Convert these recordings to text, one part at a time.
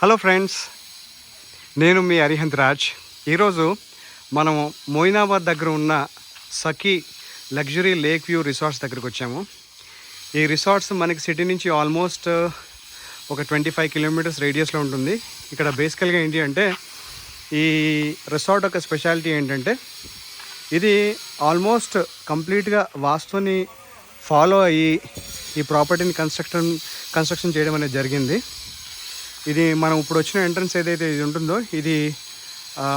Hello friends, నేను మీ అరిహంత్ రాజ్. ఈరోజు మనము మొయినాబాద్ దగ్గర ఉన్న సఖీ లగ్జరీ లేక్ వ్యూ రిసార్ట్స్ దగ్గరికి వచ్చాము. ఈ రిసార్ట్స్ మనకి సిటీ నుంచి ఆల్మోస్ట్ ఒక 25 కిలోమీటర్స్ రేడియస్లో ఉంటుంది. ఇక్కడ బేసికల్గా ఏంటి అంటే ఈ రిసార్ట్ యొక్క స్పెషాలిటీ ఏంటంటే ఇది ఆల్మోస్ట్ కంప్లీట్గా వాస్తుని ఫాలో అయ్యి ఈ ప్రాపర్టీని కన్స్ట్రక్షన్ చేయడం అనేది జరిగింది. ఇది మనం ఇప్పుడు వచ్చిన ఎంట్రన్స్ ఏదైతే ఇది ఉంటుందో ఇది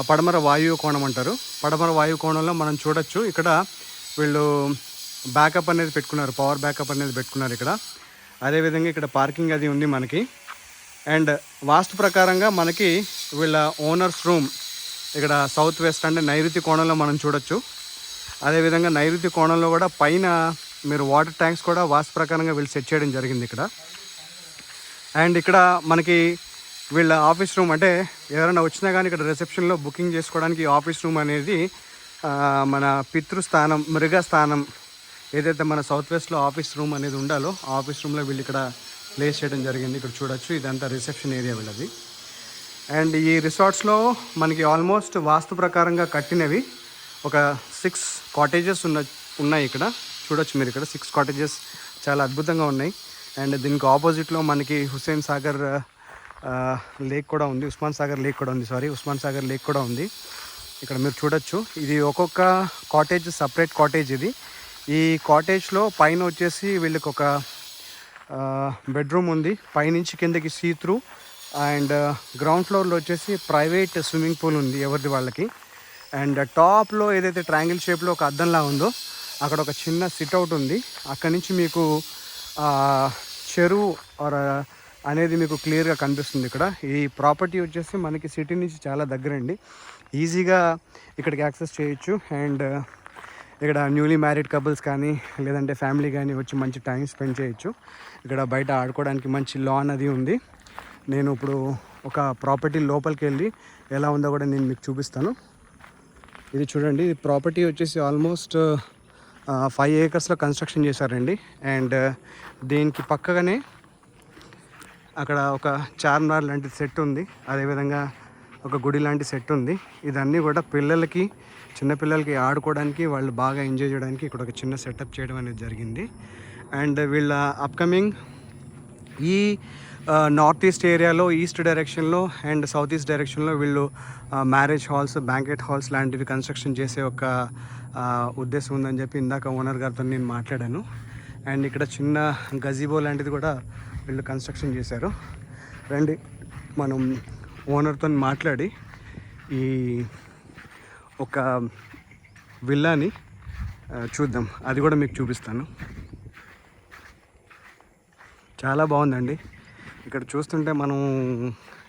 పడమర వాయువు కోణం అంటారు. పడమర వాయువు కోణంలో మనం చూడొచ్చు. ఇక్కడ వీళ్ళు బ్యాకప్ అనేది పెట్టుకున్నారు, పవర్ బ్యాకప్ అనేది పెట్టుకున్నారు ఇక్కడ. అదేవిధంగా ఇక్కడ పార్కింగ్ అది ఉంది మనకి. అండ్ వాస్తు ప్రకారంగా మనకి వీళ్ళ ఓనర్స్ రూమ్ ఇక్కడ సౌత్ వెస్ట్ అంటే నైరుతి కోణంలో మనం చూడొచ్చు. అదేవిధంగా నైరుతి కోణంలో కూడా పైన మీరు వాటర్ ట్యాంక్స్ కూడా వాస్తు ప్రకారంగా వీళ్ళు సెట్ చేయడం జరిగింది ఇక్కడ. అండ్ ఇక్కడ మనకి వీళ్ళ ఆఫీస్ రూమ్ అంటే ఎవరైనా వచ్చినా కానీ ఇక్కడ రిసెప్షన్లో బుకింగ్ చేసుకోవడానికి ఆఫీస్ రూమ్ అనేది మన పితృస్థానం మృగస్థానం ఏదైతే మన సౌత్ వెస్ట్లో ఆఫీస్ రూమ్ అనేది ఉండాలో ఆఫీస్ రూమ్లో వీళ్ళు ఇక్కడ ప్లేస్ చేయడం జరిగింది. ఇక్కడ చూడొచ్చు, ఇదంతా రిసెప్షన్ ఏరియా వీళ్ళది. అండ్ ఈ రిసార్ట్స్లో మనకి ఆల్మోస్ట్ వాస్తు ప్రకారంగా కట్టినవి ఒక 6 కాటేజెస్ ఉన్నాయి ఇక్కడ. చూడొచ్చు మీరు ఇక్కడ 6 కాటేజెస్ చాలా అద్భుతంగా ఉన్నాయి. అండ్ దీనికి ఆపోజిట్లో మనకి ఉస్మాన్ సాగర్ లేక్ కూడా ఉంది. ఉస్మాన్ సాగర్ లేక్ కూడా ఉంది ఇక్కడ మీరు చూడొచ్చు. ఇది ఒక్కొక్క కాటేజ్ సపరేట్ కాటేజ్. ఈ కాటేజ్లో పైన వచ్చేసి వీళ్ళకి ఒక బెడ్రూమ్ ఉంది, పైనుంచి కిందకి సీ త్రూ. అండ్ గ్రౌండ్ ఫ్లోర్లో వచ్చేసి ప్రైవేట్ స్విమ్మింగ్ పూల్ ఉంది ఎవరిది వాళ్ళకి. అండ్ టాప్లో ఏదైతే ట్రయాంగిల్ షేప్లో ఒక అద్దంలా ఉందో అక్కడ ఒక చిన్న సిట్అవుట్ ఉంది. అక్కడి నుంచి మీకు చెరువు అనేది మీకు క్లియర్గా కనిపిస్తుంది ఇక్కడ. ఈ ప్రాపర్టీ వచ్చేసి మనకి సిటీ నుంచి చాలా దగ్గరండి, ఈజీగా ఇక్కడికి యాక్సెస్ చేయొచ్చు. అండ్ ఇక్కడ న్యూలీ మ్యారీడ్ కపుల్స్ కానీ లేదంటే ఫ్యామిలీ కానీ వచ్చి మంచి టైం స్పెండ్ చేయొచ్చు. ఇక్కడ బయట ఆడుకోవడానికి మంచి లాన్ అది ఉంది. నేను ఇప్పుడు ఒక ప్రాపర్టీ లోపలికి వెళ్ళి ఎలా ఉందో కూడా నేను మీకు చూపిస్తాను. ఇది చూడండి, ఈ ప్రాపర్టీ వచ్చేసి ఆల్మోస్ట్ 5 ఏకర్స్లో కన్స్ట్రక్షన్ చేశారండి. అండ్ దీనికి పక్కగానే అక్కడ ఒక చార్మినార్ లాంటి సెట్ ఉంది, అదేవిధంగా ఒక గుడి లాంటి సెట్ ఉంది. ఇదన్నీ కూడా చిన్నపిల్లలకి ఆడుకోవడానికి, వాళ్ళు బాగా ఎంజాయ్ చేయడానికి ఇక్కడ ఒక చిన్న సెటప్ చేయడం అనేది జరిగింది. అండ్ వీళ్ళ అప్కమింగ్ ఈ నార్త్ ఈస్ట్ ఏరియాలో ఈస్ట్ డైరెక్షన్లో అండ్ సౌత్ ఈస్ట్ డైరెక్షన్లో వీళ్ళు మ్యారేజ్ హాల్స్, బ్యాంకెట్ హాల్స్ లాంటివి కన్స్ట్రక్షన్ చేసే ఒక ఉద్దేశం ఉందని చెప్పి ఇందాక ఓనర్ గారితో నేను మాట్లాడాను. అండ్ ఇక్కడ చిన్న గజీబో లాంటిది కూడా వీళ్ళు కన్స్ట్రక్షన్ చేశారు. రండి మనం ఓనర్తో మాట్లాడి ఈ ఒక విల్లాని చూద్దాం, అది కూడా మీకు చూపిస్తాను. చాలా బాగుందండి. ఇక్కడ చూస్తుంటే మనం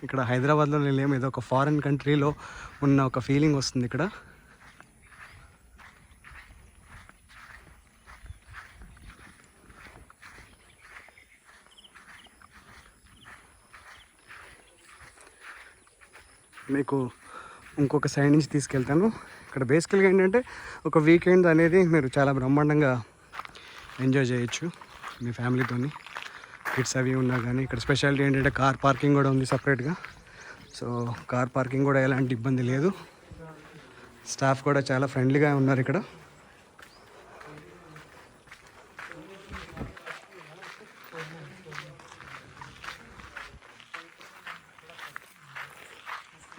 ఇక్కడ హైదరాబాద్లో లేము, ఏదో ఒక ఫారిన్ కంట్రీలో ఉన్న ఒక ఫీలింగ్ వస్తుంది ఇక్కడ. మీకు ఇంకొక సైడ్ నుంచి తీసుకెళ్తాను. ఇక్కడ బేసికల్గా ఏంటంటే ఒక వీకెండ్ అనేది మీరు చాలా బ్రహ్మాండంగా ఎంజాయ్ చేయొచ్చు మీ ఫ్యామిలీతోని. కిడ్స్ అవి ఉన్నా కానీ ఇక్కడ స్పెషాలిటీ ఏంటంటే కార్ పార్కింగ్ కూడా ఉంది సపరేట్గా. సో కార్ పార్కింగ్ కూడా ఎలాంటి ఇబ్బంది లేదు. స్టాఫ్ కూడా చాలా ఫ్రెండ్లీగా ఉన్నారు ఇక్కడ.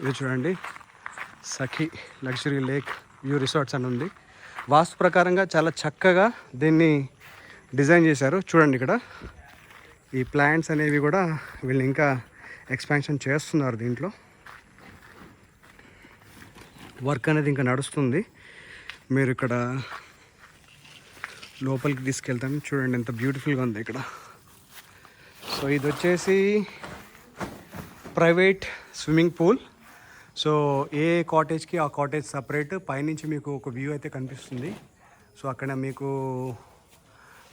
ఇది చూడండి, సఖీ లగ్జరీ లేక్ వ్యూ రిసార్ట్స్ అని ఉంది. వాస్తు ప్రకారంగా చాలా చక్కగా దీన్ని డిజైన్ చేశారు. చూడండి ఇక్కడ ఈ ప్లాంట్స్ అనేవి కూడా వీళ్ళు ఇంకా ఎక్స్పాన్షన్ చేస్తున్నారు. దీంట్లో వర్క్ అనేది ఇంకా నడుస్తుంది. మీరు ఇక్కడ లోపలికి తీసుకెళ్తాను. చూడండి ఎంత బ్యూటిఫుల్గా ఉంది ఇక్కడ. సో ఇది వచ్చేసి ప్రైవేట్ స్విమ్మింగ్ పూల్. సో ఏ కాటేజ్కి ఆ కాటేజ్ సపరేట్. పైనుంచి మీకు ఒక వ్యూ అయితే కనిపిస్తుంది. సో అక్కడ మీకు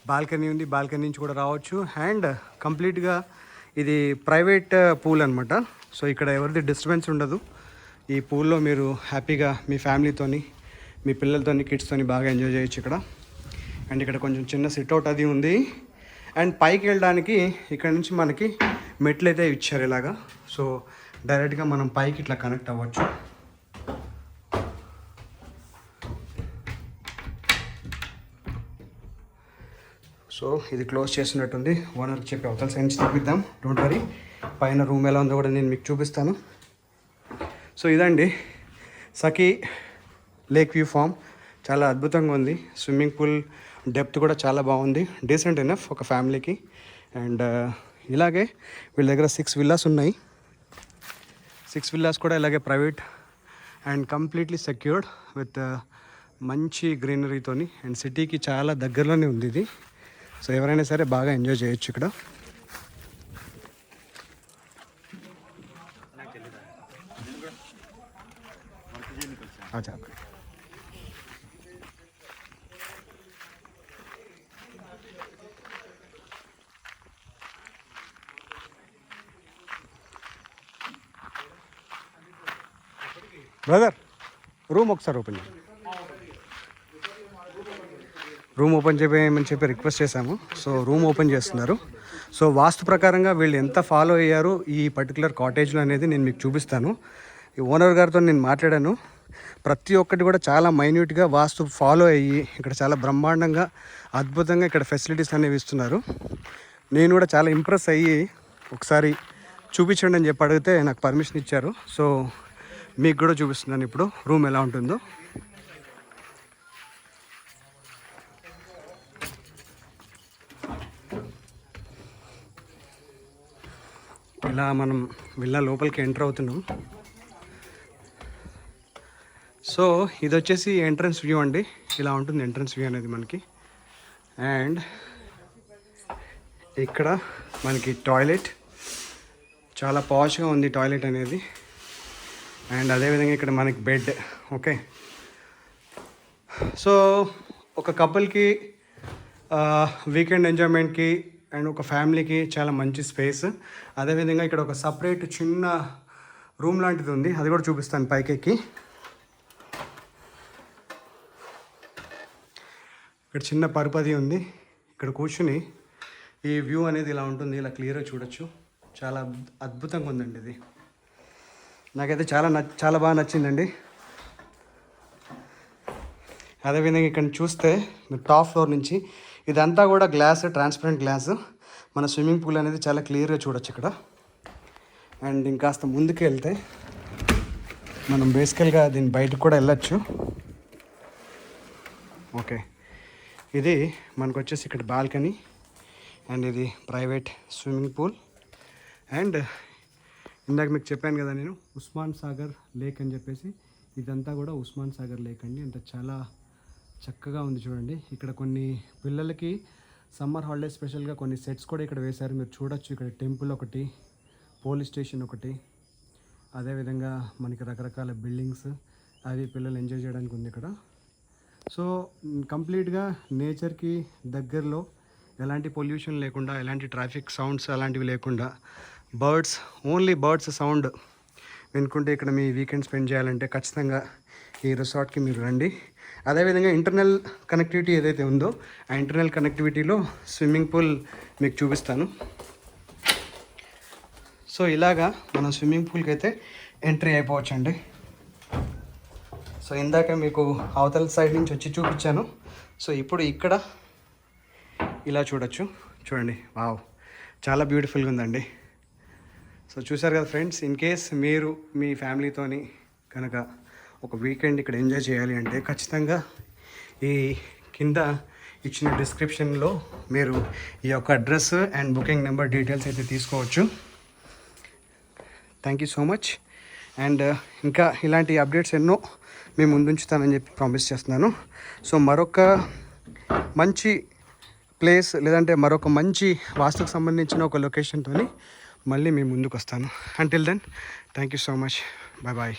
బాల్కనీ ఉంది, బాల్కనీ నుంచి కూడా రావచ్చు. అండ్ కంప్లీట్గా ఇది ప్రైవేట్ పూల్ అనమాట. సో ఇక్కడ ఎవరిది డిస్టర్బెన్స్ ఉండదు. ఈ పూల్లో మీరు హ్యాపీగా మీ ఫ్యామిలీతోని, మీ పిల్లలతోని, కిడ్స్తోని బాగా ఎంజాయ్ చేయొచ్చు ఇక్కడ. అండ్ ఇక్కడ కొంచెం చిన్న సిట్అవుట్ అది ఉంది. అండ్ పైకి వెళ్ళడానికి ఇక్కడ నుంచి మనకి మెట్లు అయితే ఇచ్చారు ఇలాగా. సో డైరెక్ట్గా మనం పైకి ఇట్లా కనెక్ట్ అవ్వచ్చు. సో ఇది క్లోజ్ చేసినట్టుంది. ఓనర్కి చెప్పి అవతల సైడ్ నుంచి చూపిద్దాం. డోంట్ వరీ, పైన రూమ్ ఎలా ఉందో కూడా నేను మీకు చూపిస్తాను. సో ఇదండి సఖీ లేక్ వ్యూ ఫామ్. చాలా అద్భుతంగా ఉంది. స్విమ్మింగ్ పూల్ డెప్త్ కూడా చాలా బాగుంది, డీసెంట్ ఎనఫ్ ఒక ఫ్యామిలీకి. అండ్ ఇలాగే వీళ్ళ దగ్గర 6 విల్లాస్ ఉన్నాయి. 6 విల్లాస్ కూడా ఇలాగే private and completely secured with మంచి గ్రీనరీతోని. అండ్ సిటీకి చాలా దగ్గరలోనే ఉంది ఇది. సో ఎవరైనా సరే బాగా ఎంజాయ్ చేయొచ్చు ఇక్కడ. బ్రదర్ రూమ్ ఒకసారి ఓపెన్ చేయండి. రూమ్ ఓపెన్ చేయమని చెప్పి రిక్వెస్ట్ చేశాము. సో రూమ్ ఓపెన్ చేస్తున్నారు. సో వాస్తు ప్రకారంగా వీళ్ళు ఎంత ఫాలో అయ్యారు ఈ పర్టికులర్ కాటేజ్లో అనేది నేను మీకు చూపిస్తాను. ఈ ఓనర్ గారితో నేను మాట్లాడాను. ప్రతి ఒక్కటి కూడా చాలా మైన్యూట్గా వాస్తు ఫాలో అయ్యి ఇక్కడ చాలా బ్రహ్మాండంగా అద్భుతంగా ఇక్కడ ఫెసిలిటీస్ అనేవి ఇస్తున్నారు. నేను కూడా చాలా ఇంప్రెస్ అయ్యి ఒకసారి చూపించండి అని చెప్పి అడిగితే నాకు పర్మిషన్ ఇచ్చారు. సో మీకు కూడా చూపిస్తున్నాను ఇప్పుడు రూమ్ ఎలా ఉంటుందో. ఇలా మనం విల్లా లోపలికి ఎంటర్ అవుతున్నాం. సో ఇది వచ్చేసి ఎంట్రన్స్ వ్యూ అండి. ఇలా ఉంటుంది ఎంట్రన్స్ వ్యూ అనేది మనకి. అండ్ ఇక్కడ మనకి టాయిలెట్ చాలా పాష్గా ఉంది టాయిలెట్ అనేది. అండ్ అదేవిధంగా ఇక్కడ మనకి బెడ్. ఓకే, సో ఒక కపుల్కి వీకెండ్ ఎంజాయ్మెంట్కి అండ్ ఒక ఫ్యామిలీకి చాలా మంచి స్పేస్. అదేవిధంగా ఇక్కడ ఒక సపరేట్ చిన్న రూమ్ లాంటిది ఉంది, అది కూడా చూపిస్తాను పైకెక్కి. ఇక్కడ చిన్న పరుపది ఉంది. ఇక్కడ కూర్చుని ఈ వ్యూ అనేది ఇలా ఉంటుంది, ఇలా క్లియర్గా చూడొచ్చు. చాలా అద్భుతంగా ఉందండి ఇది. నాకైతే చాలా బాగా నచ్చిందండి. అదేవిధంగా ఇక్కడ చూస్తే మీరు టాప్ ఫ్లోర్ నుంచి ఇదంతా కూడా గ్లాస్, ట్రాన్స్పరెంట్ గ్లాస్. మన స్విమ్మింగ్ పూల్ అనేది చాలా క్లియర్గా చూడొచ్చు ఇక్కడ. అండ్ ఇంకాస్త ముందుకు వెళ్తే మనం బేసికల్గా దీని బయటకు కూడా వెళ్ళచ్చు. ఓకే, ఇది మనకు వచ్చేసి ఇక్కడ బాల్కనీ. అండ్ ఇది ప్రైవేట్ స్విమ్మింగ్ పూల్. అండ్ ఇందాక మీకు చెప్పాను కదా నేను ఉస్మాన్ సాగర్ లేక్ అని చెప్పేసి, ఇదంతా కూడా ఉస్మాన్ సాగర్ లేక్ అండి. అంత చాలా చక్కగా ఉంది చూడండి. ఇక్కడ కొన్ని పిల్లలకి సమ్మర్ హాలిడే స్పెషల్గా కొన్ని సెట్స్ కూడా ఇక్కడ వేశారు, మీరు చూడొచ్చు. ఇక్కడ టెంపుల్ ఒకటి, పోలీస్ స్టేషన్ ఒకటి, అదేవిధంగా మనకి రకరకాల బిల్డింగ్స్, అవి పిల్లలు ఎంజాయ్ చేయడానికి ఉంది ఇక్కడ. సో కంప్లీట్గా నేచర్కి దగ్గరలో, ఎలాంటి పొల్యూషన్ లేకుండా, ఎలాంటి ట్రాఫిక్ సౌండ్స్ అలాంటివి లేకుండా, బర్డ్స్, ఓన్లీ బర్డ్స్ సౌండ్ వినుకుంటే ఇక్కడ మీ వీకెండ్ స్పెండ్ చేయాలంటే ఖచ్చితంగా ఈ రిసార్ట్కి మీరు రండి. అదేవిధంగా ఇంటర్నల్ కనెక్టివిటీ ఏదైతే ఉందో ఆ ఇంటర్నల్ కనెక్టివిటీలో స్విమ్మింగ్ పూల్ మీకు చూపిస్తాను. సో ఇలాగా మనం స్విమ్మింగ్ పూల్కి అయితే ఎంట్రీ అయిపోవచ్చండి. సో ఇందాక మీకు అవతల సైడ్ నుంచి వచ్చి చూపించాను. సో ఇప్పుడు ఇక్కడ ఇలా చూడొచ్చు. చూడండి, వావ్, చాలా బ్యూటిఫుల్గా ఉందండి. సో చూసారు కదా ఫ్రెండ్స్, ఇన్ కేస్ మీరు మీ ఫ్యామిలీతోని కనుక ఒక వీకెండ్ ఇక్కడ ఎంజాయ్ చేయాలి అంటే ఖచ్చితంగా ఈ కింద ఇచ్చిన డిస్క్రిప్షన్లో మీరు ఈ యొక్క address and booking number details అయితే తీసుకోవచ్చు. Thank you so much. And ఇంకా ఇలాంటి అప్డేట్స్ ఎన్నో మేము ముందుంచుతానని చెప్పి ప్రామిస్ చేస్తున్నాను. సో మరొక మంచి ప్లేస్ లేదంటే మరొక మంచి వాస్తుకు సంబంధించిన ఒక లొకేషన్తో మళ్ళీ మీ ముందుకు వస్తాను. Until then, thank you so much. Bye bye.